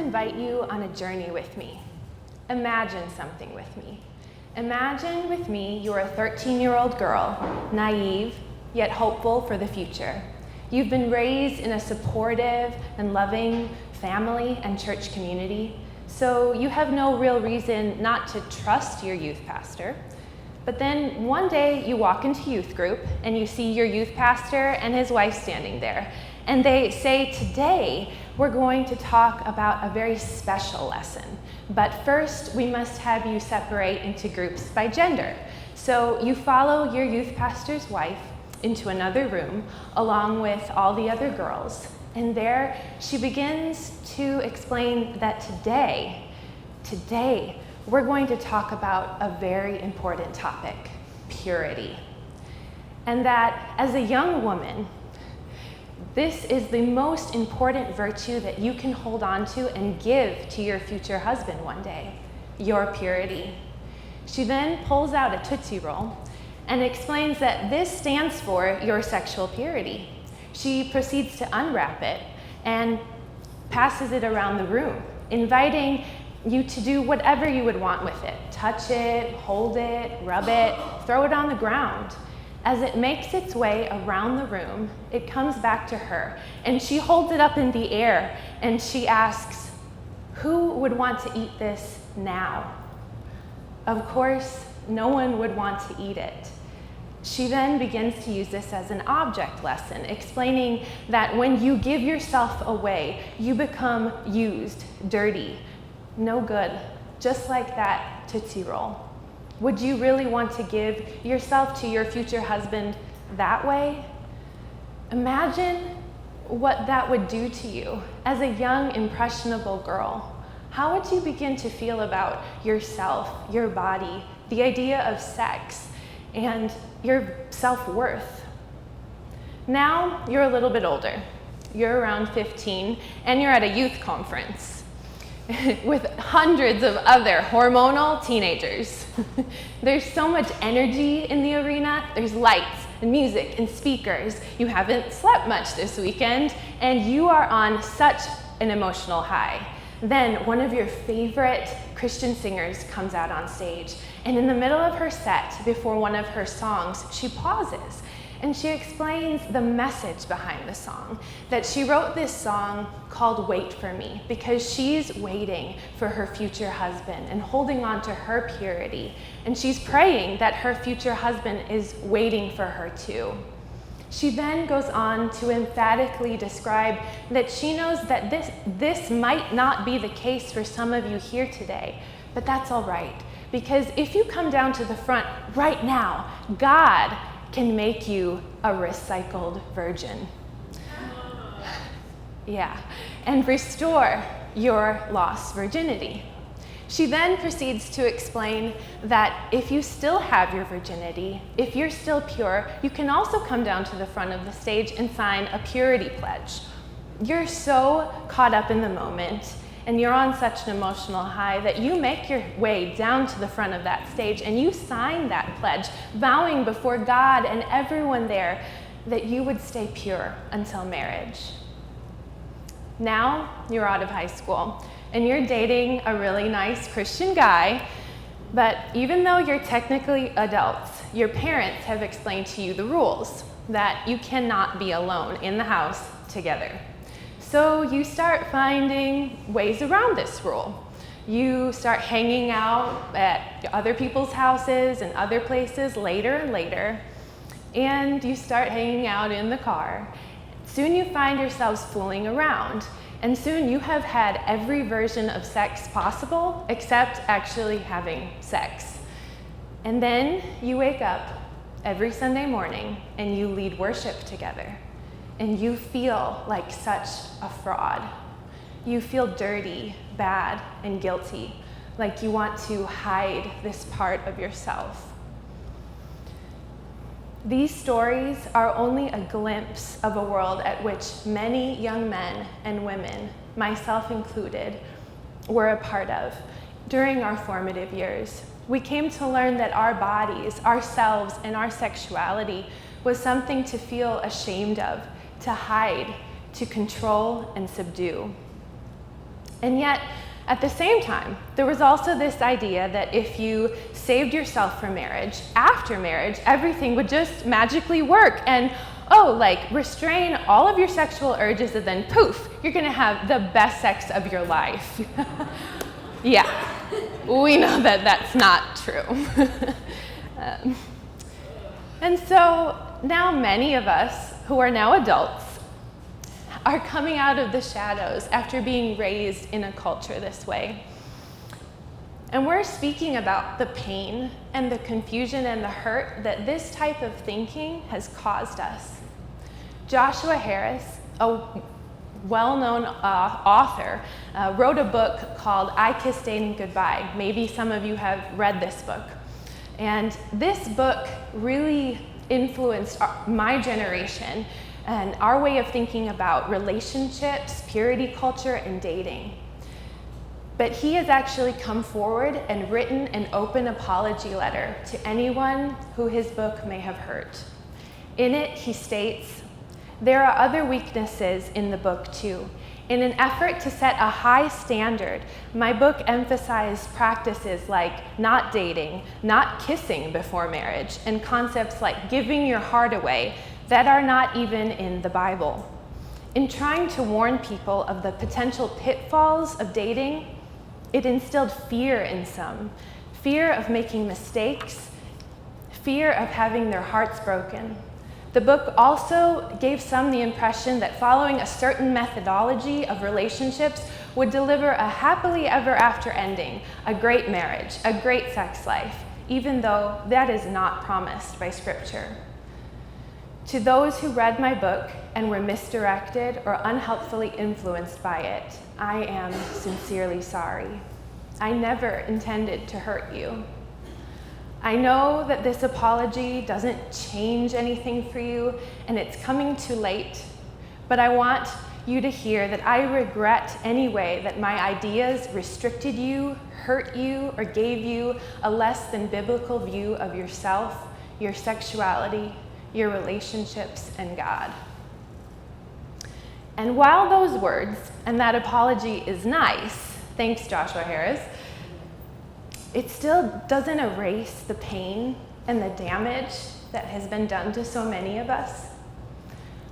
invite you on a journey with me. Imagine something with me. Imagine with me you're a 13-year-old girl, naive, yet hopeful for the future. You've been raised in a supportive and loving family and church community, so you have no real reason not to trust your youth pastor. But then one day you walk into youth group and you see your youth pastor and his wife standing there. And they say, today we're going to talk about a very special lesson. But first we must have you separate into groups by gender. So you follow your youth pastor's wife into another room along with all the other girls. And there she begins to explain that today, we're going to talk about a very important topic, purity. And that as a young woman, this is the most important virtue that you can hold on to and give to your future husband one day, your purity. She then pulls out a Tootsie Roll and explains that this stands for your sexual purity. She proceeds to unwrap it and passes it around the room, inviting you to do whatever you would want with it. Touch it, hold it, rub it, throw it on the ground. As it makes its way around the room, it comes back to her, and she holds it up in the air, and she asks, who would want to eat this now? Of course, no one would want to eat it. She then begins to use this as an object lesson, explaining that when you give yourself away, you become used, dirty, no good, just like that Tootsie Roll. Would you really want to give yourself to your future husband that way? Imagine what that would do to you as a young, impressionable girl. How would you begin to feel about yourself, your body, the idea of sex, and your self-worth? Now you're a little bit older. You're around 15, and you're at a youth conference with hundreds of other hormonal teenagers. There's so much energy in the arena. There's lights and music and speakers. You haven't slept much this weekend, and you are on such an emotional high. Then one of your favorite Christian singers comes out on stage, and in the middle of her set, before one of her songs, she pauses and she explains the message behind the song, that she wrote this song called Wait For Me because she's waiting for her future husband and holding on to her purity. And she's praying that her future husband is waiting for her too. She then goes on to emphatically describe that she knows that this might not be the case for some of you here today, but that's all right. Because if you come down to the front right now, God can make you a recycled virgin. Yeah, and restore your lost virginity. She then proceeds to explain that if you still have your virginity, if you're still pure, you can also come down to the front of the stage and sign a purity pledge. You're so caught up in the moment, and you're on such an emotional high that you make your way down to the front of that stage and you sign that pledge, vowing before God and everyone there that you would stay pure until marriage. Now you're out of high school and you're dating a really nice Christian guy, but even though you're technically adults, your parents have explained to you the rules, that you cannot be alone in the house together. So you start finding ways around this rule. You start hanging out at other people's houses and other places later and later, and you start hanging out in the car. Soon you find yourselves fooling around, and soon you have had every version of sex possible except actually having sex. And then you wake up every Sunday morning and you lead worship together. And you feel like such a fraud. You feel dirty, bad, and guilty, like you want to hide this part of yourself. These stories are only a glimpse of a world at which many young men and women, myself included, were a part of during our formative years. We came to learn that our bodies, ourselves, and our sexuality was something to feel ashamed of, to hide, to control and subdue. And yet, at the same time, there was also this idea that if you saved yourself for marriage, after marriage, everything would just magically work. And restrain all of your sexual urges and then poof, you're gonna have the best sex of your life. Yeah, we know that that's not true. And so now many of us who are now adults are coming out of the shadows after being raised in a culture this way. And we're speaking about the pain and the confusion and the hurt that this type of thinking has caused us. Joshua Harris, a well-known author, wrote a book called I Kissed Dating Goodbye. Maybe some of you have read this book. And this book really influenced my generation and our way of thinking about relationships, purity culture, and dating. But he has actually come forward and written an open apology letter to anyone who his book may have hurt. In it, he states, "There are other weaknesses in the book too. In an effort to set a high standard, my book emphasized practices like not dating, not kissing before marriage, and concepts like giving your heart away that are not even in the Bible. In trying to warn people of the potential pitfalls of dating, it instilled fear in some, fear of making mistakes, fear of having their hearts broken. The book also gave some the impression that following a certain methodology of relationships would deliver a happily ever after ending, a great marriage, a great sex life, even though that is not promised by Scripture. To those who read my book and were misdirected or unhelpfully influenced by it, I am sincerely sorry. I never intended to hurt you. I know that this apology doesn't change anything for you, and it's coming too late, but I want you to hear that I regret any way that my ideas restricted you, hurt you, or gave you a less than biblical view of yourself, your sexuality, your relationships, and God." And while those words and that apology is nice, thanks Joshua Harris, it still doesn't erase the pain and the damage that has been done to so many of us.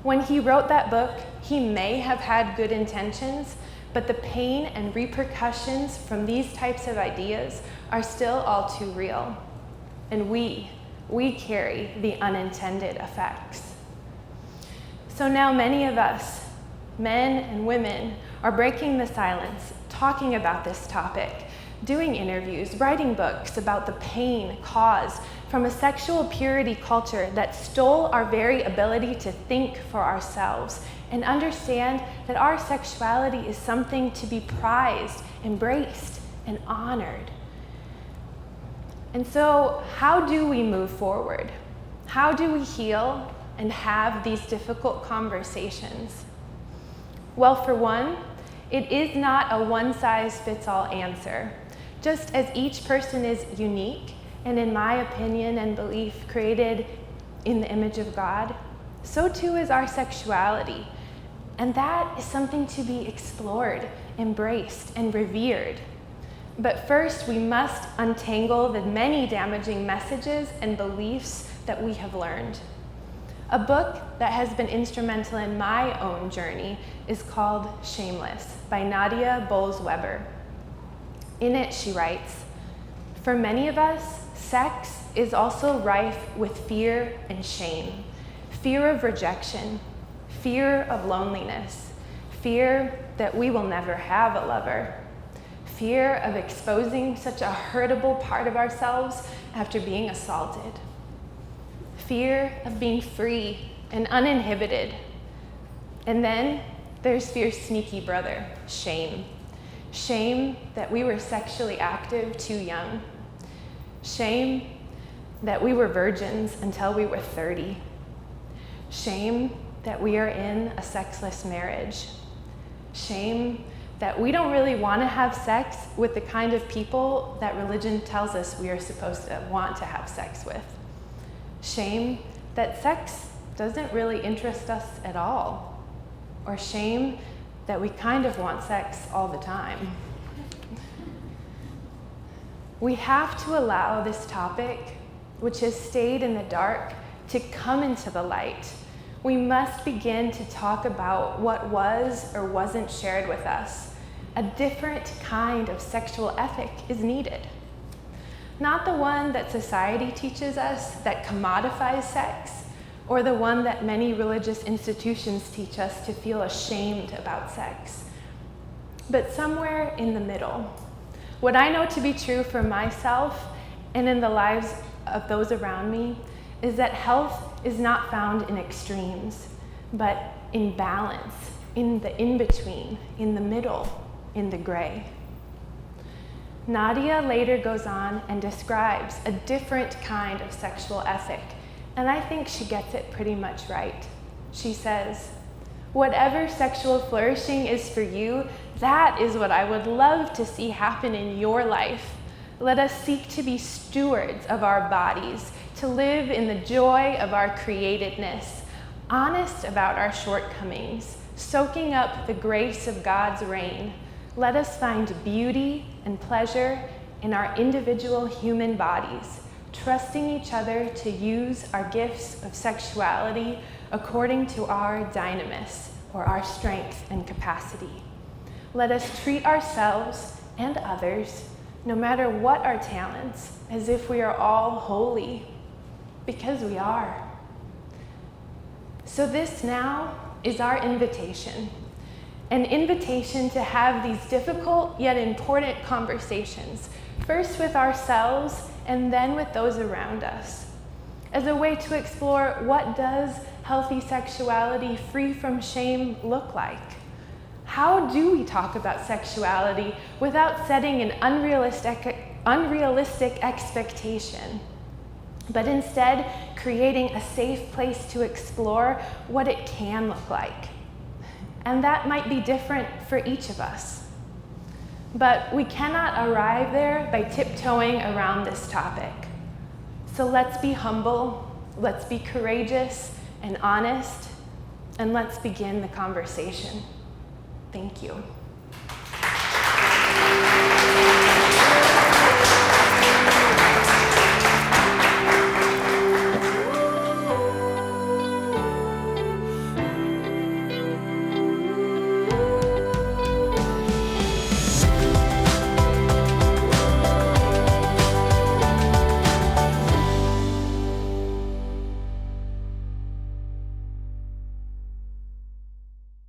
When he wrote that book, he may have had good intentions, but the pain and repercussions from these types of ideas are still all too real. And we carry the unintended effects. So now many of us, men and women, are breaking the silence, talking about this topic, doing interviews, writing books about the pain caused from a sexual purity culture that stole our very ability to think for ourselves and understand that our sexuality is something to be prized, embraced, and honored. And so, how do we move forward? How do we heal and have these difficult conversations? Well, for one, it is not a one-size-fits-all answer. Just as each person is unique, and in my opinion and belief, created in the image of God, so too is our sexuality. And that is something to be explored, embraced, and revered. But first, we must untangle the many damaging messages and beliefs that we have learned. A book that has been instrumental in my own journey is called Shameless by Nadia Bolz-Weber. In it, she writes, "For many of us, sex is also rife with fear and shame. Fear of rejection, fear of loneliness, fear that we will never have a lover, fear of exposing such a hurtable part of ourselves after being assaulted, fear of being free and uninhibited. And then there's fear's sneaky brother, shame. Shame that we were sexually active too young. Shame that we were virgins until we were 30. Shame that we are in a sexless marriage. Shame that we don't really want to have sex with the kind of people that religion tells us we are supposed to want to have sex with. Shame that sex doesn't really interest us at all. Or shame that we kind of want sex all the time. We have to allow this topic, which has stayed in the dark, to come into the light. We must begin to talk about what was or wasn't shared with us. A different kind of sexual ethic is needed. Not the one that society teaches us that commodifies sex, or the one that many religious institutions teach us to feel ashamed about sex, but somewhere in the middle. What I know to be true for myself and in the lives of those around me is that health is not found in extremes, but in balance, in the in-between, in the middle, in the gray. Nadia later goes on and describes a different kind of sexual ethic, and I think she gets it pretty much right. She says, "Whatever sexual flourishing is for you, that is what I would love to see happen in your life. Let us seek to be stewards of our bodies, to live in the joy of our createdness, honest about our shortcomings, soaking up the grace of God's reign. Let us find beauty and pleasure in our individual human bodies, trusting each other to use our gifts of sexuality according to our dynamis, or our strength and capacity. Let us treat ourselves and others, no matter what our talents, as if we are all holy, because we are." So this now is our invitation. An invitation to have these difficult yet important conversations, first with ourselves and then with those around us, as a way to explore what does healthy sexuality free from shame look like? How do we talk about sexuality without setting an unrealistic expectation, but instead creating a safe place to explore what it can look like? And that might be different for each of us. But we cannot arrive there by tiptoeing around this topic. So let's be humble, let's be courageous and honest, and let's begin the conversation. Thank you.